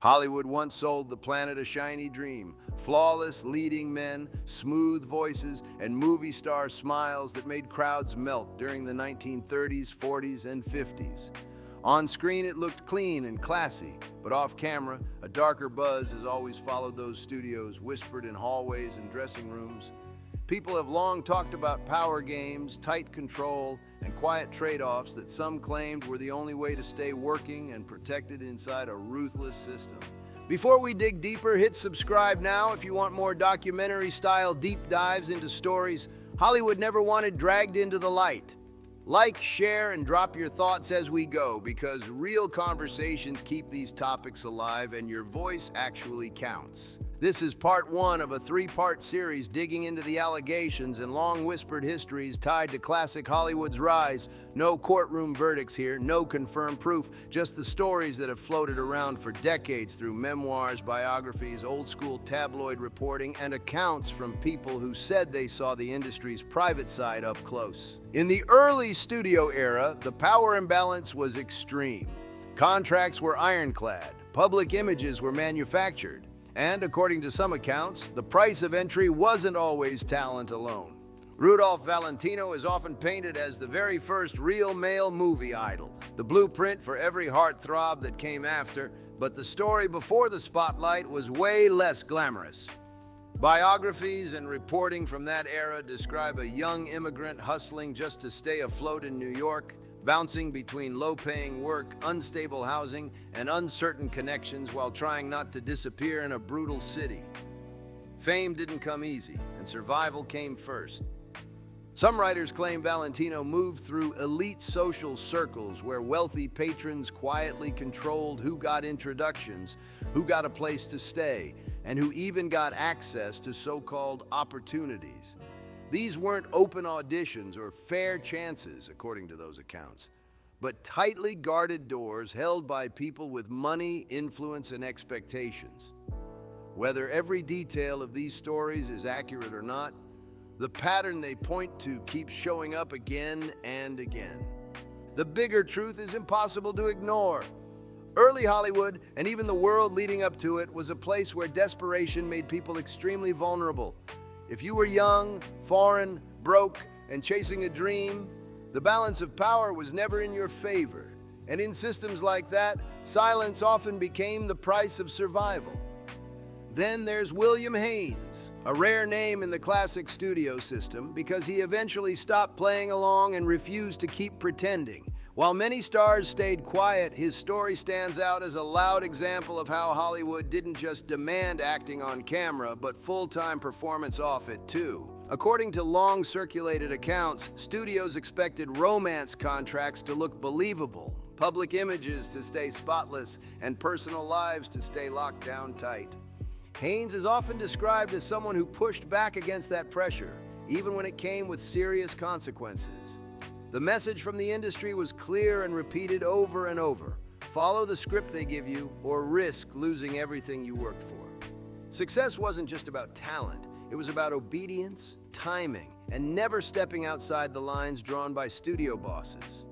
Hollywood once sold the planet a shiny dream, flawless leading men, smooth voices, and movie star smiles that made crowds melt during the 1930s, 40s, and 50s. On screen, it looked clean and classy, but off camera, a darker buzz has always followed those studios, whispered in hallways and dressing rooms. People have long talked about power games, tight control, and quiet trade-offs that some claimed were the only way to stay working and protected inside a ruthless system. Before we dig deeper, hit subscribe now if you want more documentary-style deep dives into stories Hollywood never wanted dragged into the light. Like, share, and drop your thoughts as we go, because real conversations keep these topics alive and your voice actually counts. This is part one of a three-part series digging into the allegations and long-whispered histories tied to classic Hollywood's rise. No courtroom verdicts here, no confirmed proof, just the stories that have floated around for decades through memoirs, biographies, old-school tabloid reporting, and accounts from people who said they saw the industry's private side up close. In the early studio era, the power imbalance was extreme. Contracts were ironclad, public images were manufactured, and according to some accounts, the price of entry wasn't always talent alone. Rudolph Valentino is often painted as the very first real male movie idol, the blueprint for every heartthrob that came after, but the story before the spotlight was way less glamorous. Biographies and reporting from that era describe a young immigrant hustling just to stay afloat in New York, bouncing between low-paying work, unstable housing, and uncertain connections while trying not to disappear in a brutal city. Fame didn't come easy, and survival came first. Some writers claim Valentino moved through elite social circles where wealthy patrons quietly controlled who got introductions, who got a place to stay, and who even got access to so-called opportunities. These weren't open auditions or fair chances, according to those accounts, but tightly guarded doors held by people with money, influence, and expectations. Whether every detail of these stories is accurate or not, the pattern they point to keeps showing up again and again. The bigger truth is impossible to ignore. Early Hollywood, and even the world leading up to it, was a place where desperation made people extremely vulnerable. If you were young, foreign, broke, and chasing a dream, the balance of power was never in your favor. And in systems like that, silence often became the price of survival. Then there's William Haynes, a rare name in the classic studio system because he eventually stopped playing along and refused to keep pretending. While many stars stayed quiet, his story stands out as a loud example of how Hollywood didn't just demand acting on camera, but full-time performance off it too. According to long-circulated accounts, studios expected romance contracts to look believable, public images to stay spotless, and personal lives to stay locked down tight. Haynes is often described as someone who pushed back against that pressure, even when it came with serious consequences. The message from the industry was clear and repeated over and over. Follow the script they give you or risk losing everything you worked for. Success wasn't just about talent. It was about obedience, timing, and never stepping outside the lines drawn by studio bosses.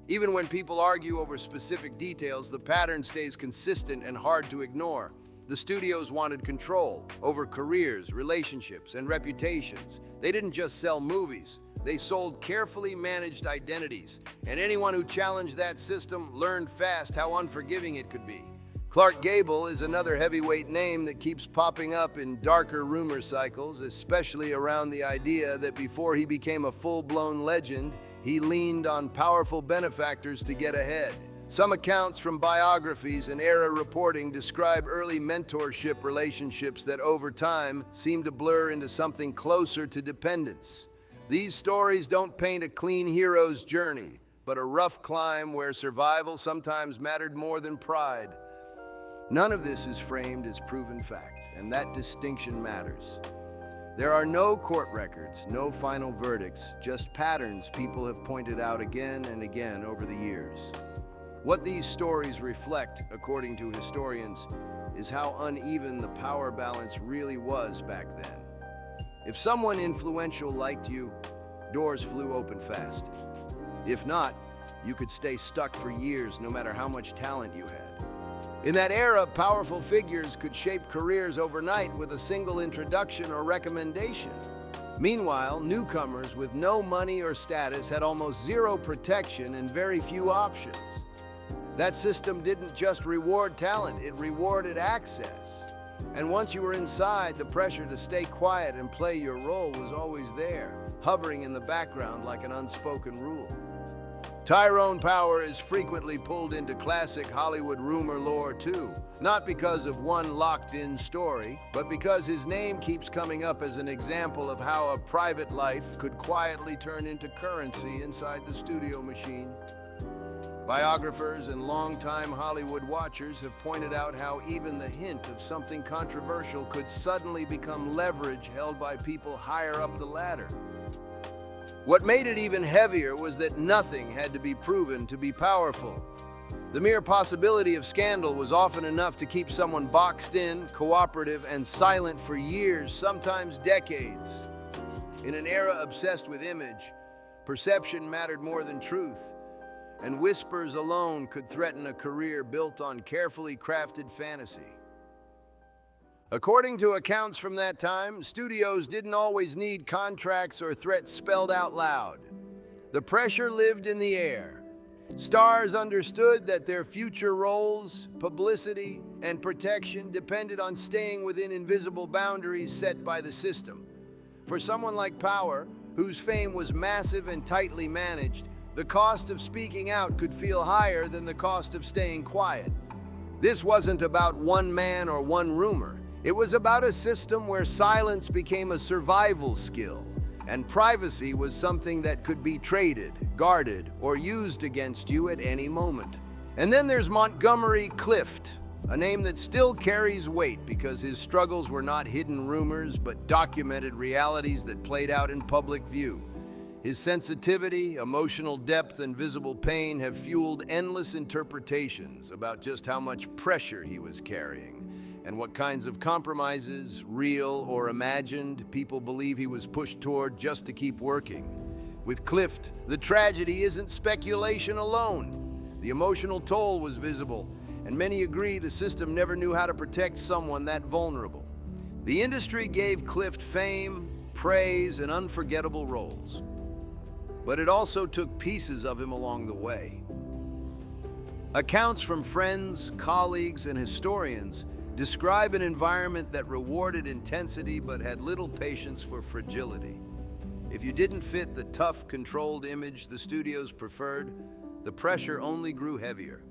Even when people argue over specific details, the pattern stays consistent and hard to ignore. The studios wanted control over careers, relationships, and reputations. They didn't just sell movies. They sold carefully managed identities, and anyone who challenged that system learned fast how unforgiving it could be. Clark Gable is another heavyweight name that keeps popping up in darker rumor cycles, especially around the idea that before he became a full-blown legend, he leaned on powerful benefactors to get ahead. Some accounts from biographies and era reporting describe early mentorship relationships that over time seem to blur into something closer to dependence. These stories don't paint a clean hero's journey, but a rough climb where survival sometimes mattered more than pride. None of this is framed as proven fact, and that distinction matters. There are no court records, no final verdicts, just patterns people have pointed out again and again over the years. What these stories reflect, according to historians, is how uneven the power balance really was back then. If someone influential liked you, doors flew open fast. If not, you could stay stuck for years no matter how much talent you had. In that era, powerful figures could shape careers overnight with a single introduction or recommendation. Meanwhile, newcomers with no money or status had almost zero protection and very few options. That system didn't just reward talent, it rewarded access. And once you were inside, the pressure to stay quiet and play your role was always there, hovering in the background like an unspoken rule. Tyrone Power is frequently pulled into classic Hollywood rumor lore too, not because of one locked-in story, but because his name keeps coming up as an example of how a private life could quietly turn into currency inside the studio machine. Biographers and longtime Hollywood watchers have pointed out how even the hint of something controversial could suddenly become leverage held by people higher up the ladder. What made it even heavier was that nothing had to be proven to be powerful. The mere possibility of scandal was often enough to keep someone boxed in, cooperative, and silent for years, sometimes decades. In an era obsessed with image, perception mattered more than truth, and whispers alone could threaten a career built on carefully crafted fantasy. According to accounts from that time, studios didn't always need contracts or threats spelled out loud. The pressure lived in the air. Stars understood that their future roles, publicity, and protection depended on staying within invisible boundaries set by the system. For someone like Power, whose fame was massive and tightly managed, the cost of speaking out could feel higher than the cost of staying quiet. This wasn't about one man or one rumor. It was about a system where silence became a survival skill, and privacy was something that could be traded, guarded, or used against you at any moment. And then there's Montgomery Clift, a name that still carries weight because his struggles were not hidden rumors, but documented realities that played out in public view. His sensitivity, emotional depth, and visible pain have fueled endless interpretations about just how much pressure he was carrying, and what kinds of compromises, real or imagined, people believe he was pushed toward just to keep working. With Clift, the tragedy isn't speculation alone. The emotional toll was visible, and many agree the system never knew how to protect someone that vulnerable. The industry gave Clift fame, praise, and unforgettable roles. But it also took pieces of him along the way. Accounts from friends, colleagues, and historians describe an environment that rewarded intensity but had little patience for fragility. If you didn't fit the tough, controlled image the studios preferred, the pressure only grew heavier.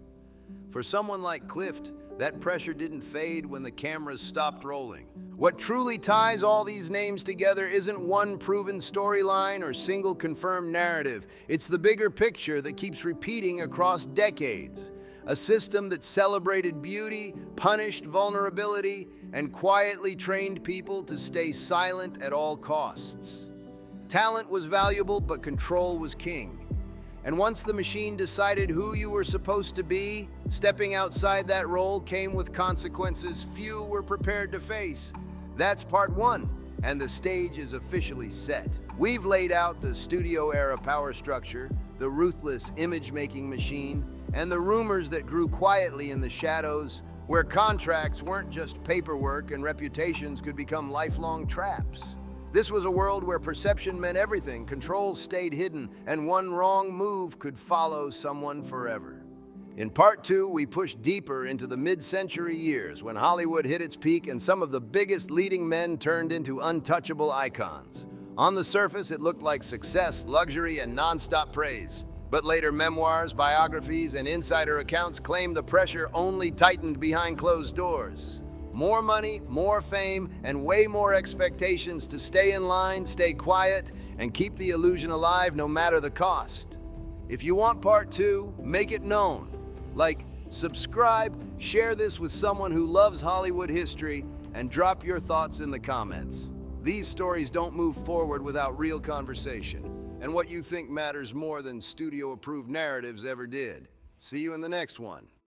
For someone like Clift, that pressure didn't fade when the cameras stopped rolling. What truly ties all these names together isn't one proven storyline or single confirmed narrative. It's the bigger picture that keeps repeating across decades. A system that celebrated beauty, punished vulnerability, and quietly trained people to stay silent at all costs. Talent was valuable, but control was king. And once the machine decided who you were supposed to be, stepping outside that role came with consequences few were prepared to face. That's part one, and the stage is officially set. We've laid out the studio-era power structure, the ruthless image-making machine, and the rumors that grew quietly in the shadows, where contracts weren't just paperwork and reputations could become lifelong traps. This was a world where perception meant everything, control stayed hidden, and one wrong move could follow someone forever. In part two, we push deeper into the mid-century years when Hollywood hit its peak and some of the biggest leading men turned into untouchable icons. On the surface, it looked like success, luxury, and non-stop praise. But later memoirs, biographies, and insider accounts claim the pressure only tightened behind closed doors. More money, more fame, and way more expectations to stay in line, stay quiet, and keep the illusion alive no matter the cost. If you want part two, make it known. Like, subscribe, share this with someone who loves Hollywood history, and drop your thoughts in the comments. These stories don't move forward without real conversation. And what you think matters more than studio-approved narratives ever did. See you in the next one.